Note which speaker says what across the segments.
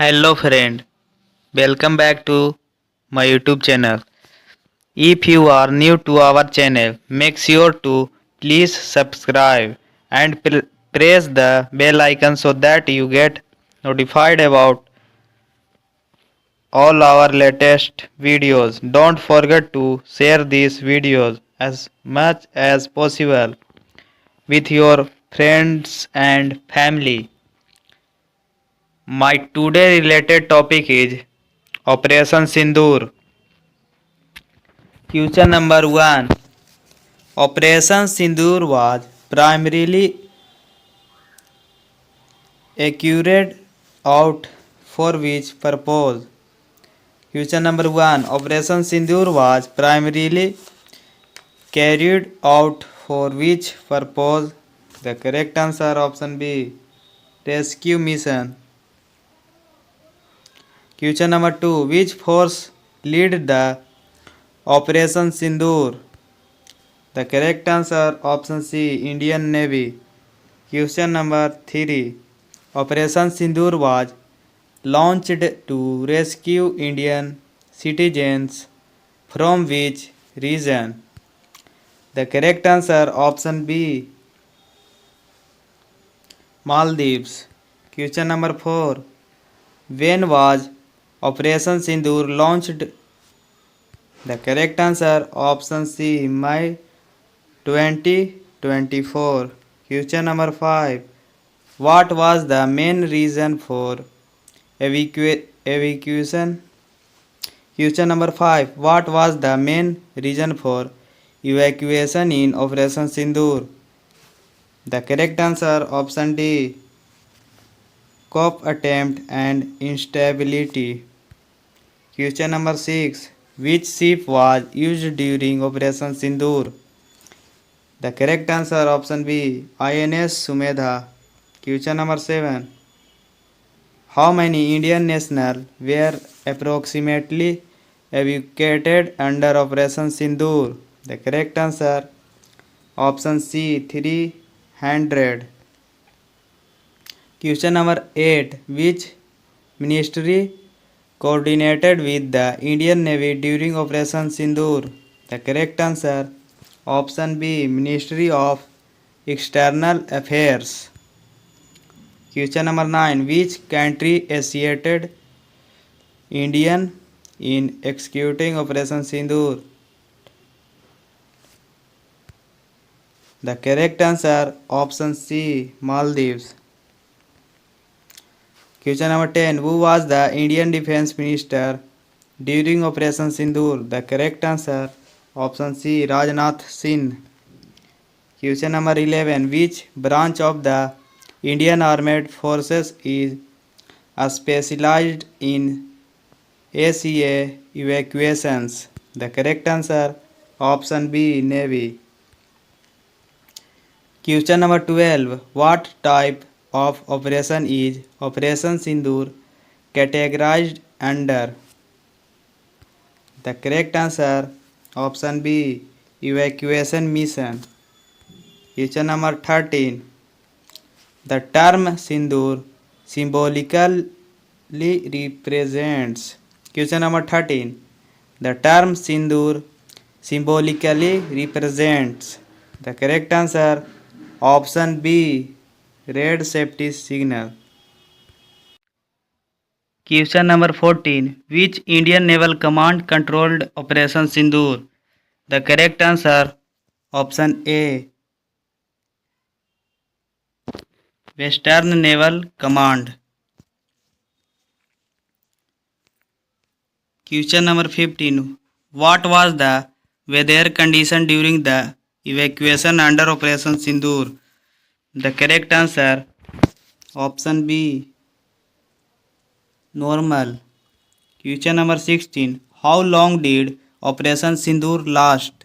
Speaker 1: Hello friend, welcome back to my YouTube channel. If you are new to our channel, make sure to please subscribe and press the bell icon so that you get notified about all our latest videos. Don't forget to share these videos as much as possible with your friends and family. My today related topic is Operation Sindoor. Question number 1. Operation Sindoor was primarily carried out for which purpose? Question number 1. Operation Sindoor was primarily carried out for which purpose? The correct answer option B. Rescue mission. Question number 2. Which force led the Operation Sindoor? The correct answer option C. Indian Navy. Question number 3. Operation Sindoor was launched to rescue Indian citizens from which region? The correct answer option B. Maldives. Question number 4. When was Operation Sindoor launched? The correct answer option C. May 2024. Question number 5. What was the main reason for evacuation? Question number 5. What was the main reason for evacuation in Operation Sindoor? The correct answer option D. Coup attempt and instability. Question number 6. Which ship was used during Operation Sindoor? The correct answer option B. INS Sumedha. Question number 7. How many Indian nationals were approximately evacuated under Operation Sindoor? The correct answer option C. 300. Question number 8. Which ministry coordinated with the Indian Navy during Operation Sindoor? The correct answer option B. Ministry of External Affairs. Question number 9. Which country assisted Indian in executing Operation Sindoor? The correct answer option C. Maldives. Question number 10. Who was the Indian Defence Minister during Operation Sindoor? The correct answer option C. Rajnath Singh. Question number 11. Which branch of the Indian Armed Forces is specialized in ACA evacuations? The correct answer option B. Navy. Question number 12. What type of operation is Operation Sindoor categorized under? The correct answer option B. Evacuation mission. Question number 13. The term Sindoor symbolically represents. Question number 13. The term Sindoor symbolically represents. The correct answer option B. Red safety signal. Question number 14. Which Indian Naval Command controlled Operation Sindoor? The correct answer option A. Western Naval Command. Question number 15. What was the weather condition during the evacuation under Operation Sindoor? The correct answer option B. Normal. Question number 16. How long did Operation Sindoor last?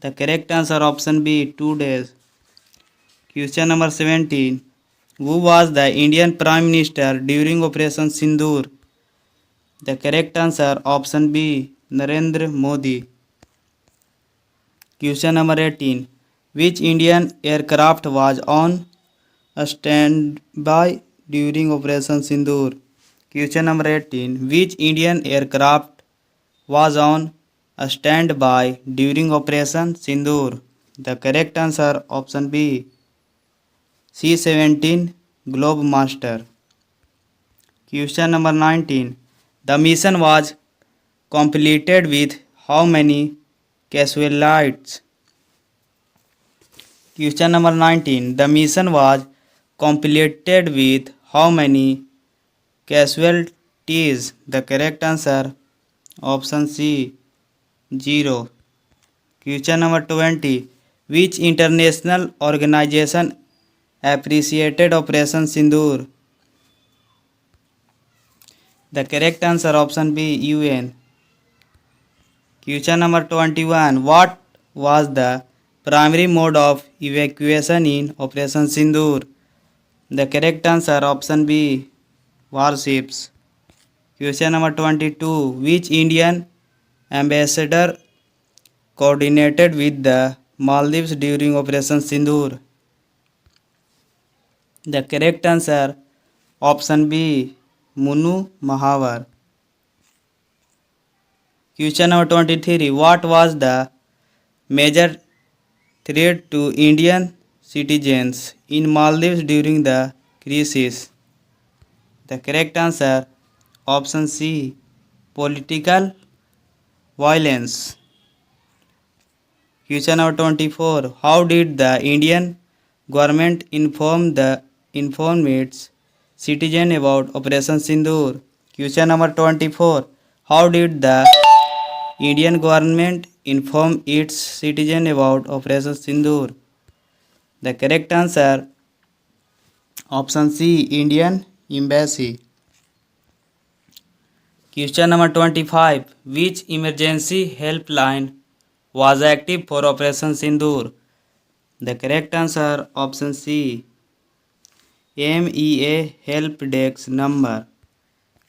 Speaker 1: The correct answer option B. 2 days. Question number 17. Who was the Indian Prime Minister during Operation Sindoor? The correct answer option B. Narendra Modi. Question number 18. Which Indian aircraft was on standby during Operation Sindoor? Question number 18. Which Indian aircraft was on a standby during Operation Sindoor? The correct answer option B, C-17 Globemaster. Question number 19. The mission was completed with how many casualties? Question number 19. The mission was completed with how many casualties? The correct answer option C, 0. Question number 20. Which international organization appreciated Operation Sindoor? The correct answer option B, UN. Question number 21. What was the primary mode of evacuation in Operation Sindoor? The correct answer option B, warships. Question number 22. Which Indian ambassador coordinated with the Maldives during Operation Sindoor? The correct answer option B, Munu Mahawar. Question number 23. What was the major threat to Indian citizens in Maldives during the crisis? The correct answer option C, political violence. Question number 24. How did the Indian government inform its citizen about Operation Sindoor? Question number 24. How did the Indian government inform its citizen about Operation Sindoor? The correct answer option C, Indian Embassy. Question number 25. Which emergency helpline was active for Operation Sindoor? The correct answer option C, MEA help desk number.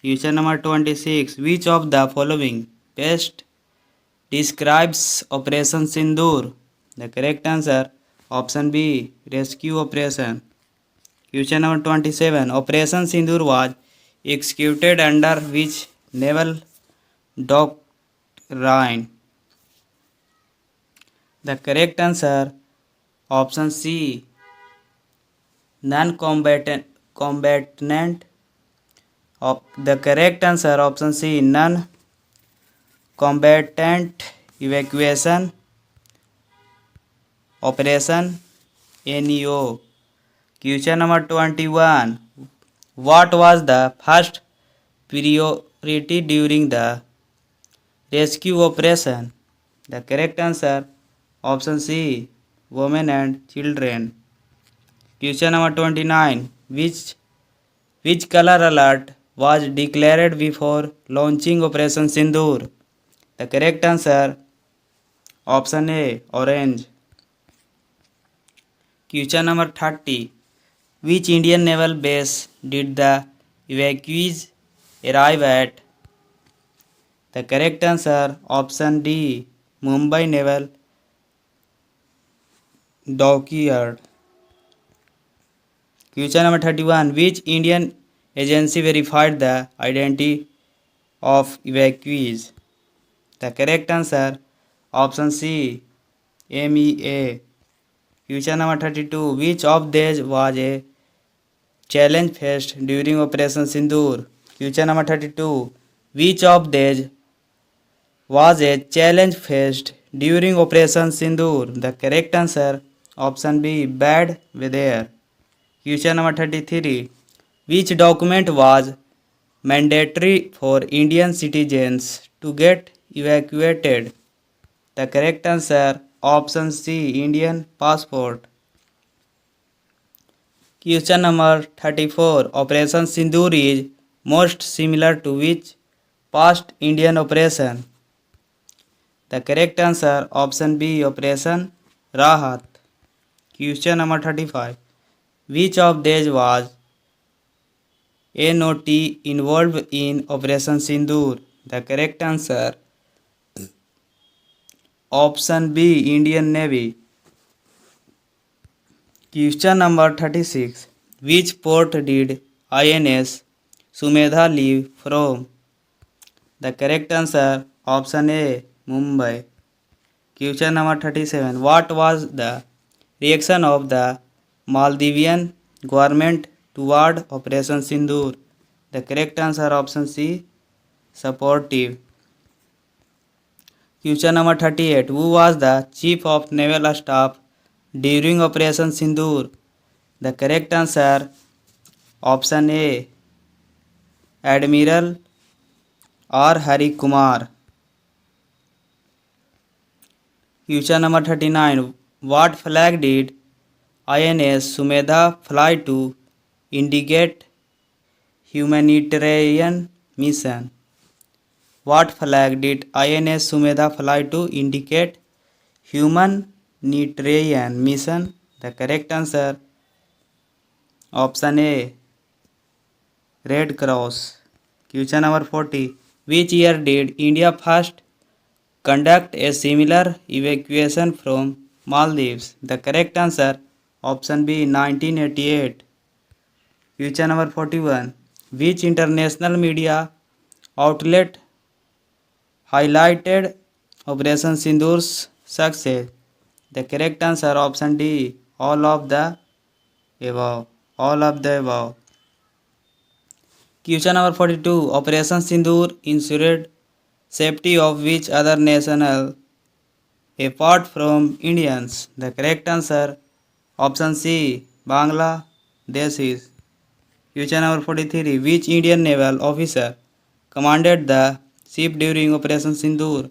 Speaker 1: Question number 26. Which of the following best describes Operation Sindoor? The correct answer option B, rescue operation. Question number 27. Operation Sindoor was executed under which naval doctrine? The correct answer option C, non-combatant. The correct answer option C, non-combatant evacuation operation, NEO. Question number 21. What was the first priority during the rescue operation? The correct answer option C, women and children. Question number 29. Which color alert was declared before launching Operation Sindoor? The correct answer option A, orange. Question number 30. Which Indian naval base did the evacuees arrive at? The correct answer option D, Mumbai Naval Dockyard. Question number 31. Which Indian agency verified the identity of evacuees? The correct answer option C, MEA. Question number 32. Which of these was a challenge faced during Operation Sindoor? Question number 32. Which of these was a challenge faced during Operation Sindoor? The correct answer option B, bad weather. Question number 33. Which document was mandatory for Indian citizens to get evacuated? The correct answer option C, Indian passport. Question number 34. Operation Sindoor is most similar to which past Indian operation? The correct answer option B, Operation Rahat. Question number 35. Which of these was not involved in Operation Sindoor? The correct answer option B, Indian Navy. Question number 36. Which port did INS Sumedha live from? The correct answer option A, Mumbai. Question number 37. What was the reaction of the Maldivian government toward Operation Sindoor? The correct answer option C, supportive. Question number 38. Who was the Chief of Naval Staff during Operation Sindoor? The correct answer option A, Admiral R. Hari Kumar. Question number 39. What flag did INS Sumedha fly to indicate humanitarian mission? What flag did INS Sumedha fly to indicate humanitarian mission? The correct answer option A, Red Cross. Question number 40. Which year did India first conduct a similar evacuation from Maldives? The correct answer option B, 1988. Question number 41. Which international media outlet highlighted Operation Sindoor's success? The correct answer option D, all of the above. All of the above. Question number 42. Operation Sindoor ensured safety of which other national apart from Indians? The correct answer option C, Bangladesh is. Question number 43. Which Indian naval officer commanded the ship during Operation Sindoor?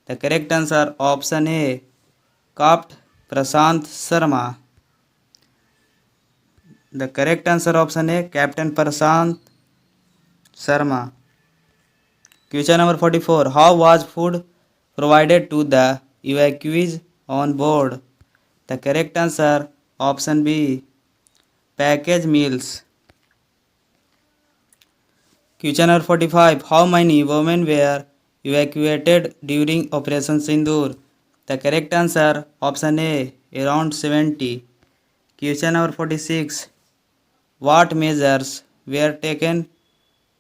Speaker 1: The correct answer option A, Capt. Prashant Sharma. The correct answer option A, Captain Prashant Sharma. Question number 44. How was food provided to the evacuees on board? The correct answer option B, package meals. Question number 45. How many women were evacuated during Operation Sindoor? The correct answer option A, around 70. Question number 46. What measures were taken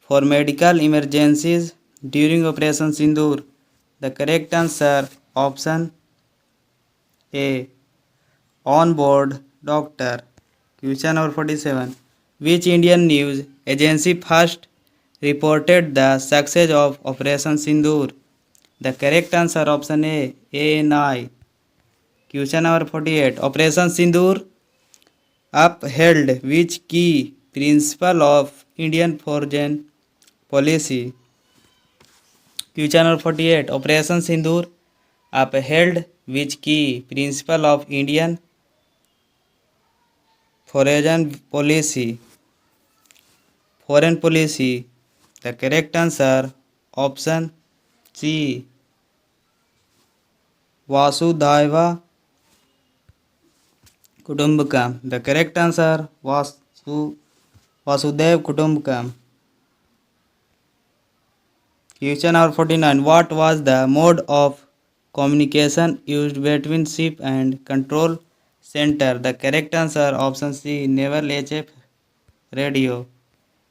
Speaker 1: for medical emergencies during Operation Sindoor? The correct answer option A, on board doctor. Question number 47. Which Indian news agency first reported the success of Operation Sindoor? The correct answer option A, ANI. Question number 48. Operation Sindoor upheld which key principle of Indian foreign policy? Question number 48. Operation Sindoor upheld which key principle of Indian foreign policy? Foreign policy. The correct answer option C, Vasudhaiva Kutumbakam. The correct answer Vasudev Kutumbakam. Question number 49. What was the mode of communication used between ship and control center? The correct answer option C, naval HF radio.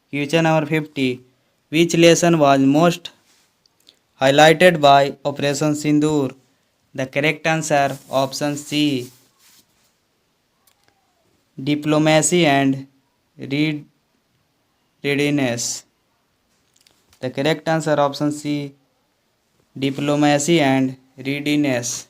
Speaker 1: Question number 50. Which lesson was most highlighted by Operation Sindoor? The correct answer option C, diplomacy and readiness. The correct answer option C, diplomacy and readiness.